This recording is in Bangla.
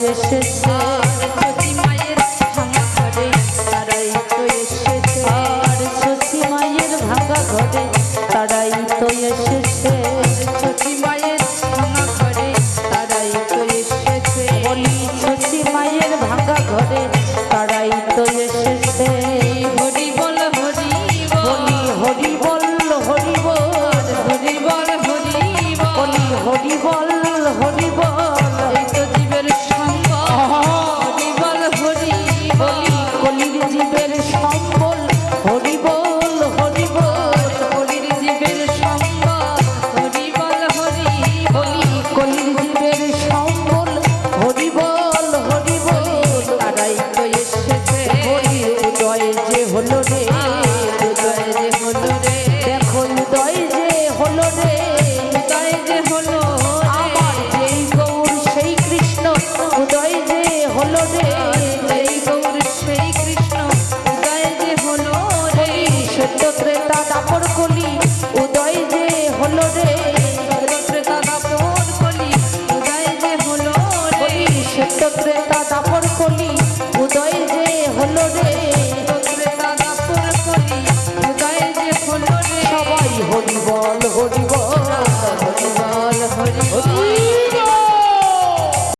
এসেছে সতী মায়ের ভাঙা ঘরে তারাই তো এসেছে আর সতী মায়ের ভাঙা ঘরে তারাই তো এসেছে সতী মায়ের ভাঙা ঘরে তারাই তো এসেছে বলি সতী মায়ের ভাঙা ঘরে তারাই তো এসেছে হরি বল হরি বলি হরি বল হরি বল হরি বল হরি বলি হরি বল হরি বল এই তো জীবের কলির জীবের সম্বল হরি বল হরি বল কলির জীবের সম্বল হরি বল হরি বলি কলির জীবের সম্বল হরি বল হরি বল তারাই তো এসেছে বলি উদয় যে হলো রে উদয় যে হলো রে দেখো উদয় যে হলো রে উদয় যে হলো আমার যেই গৌর সেই কৃষ্ণ উদয় যে হলো রে সত্য ত্রেতা দাপর কলি উদয় যে হলো রে সত্য ত্রেতা দাপর কলি উদয় যে হলো রে সত্য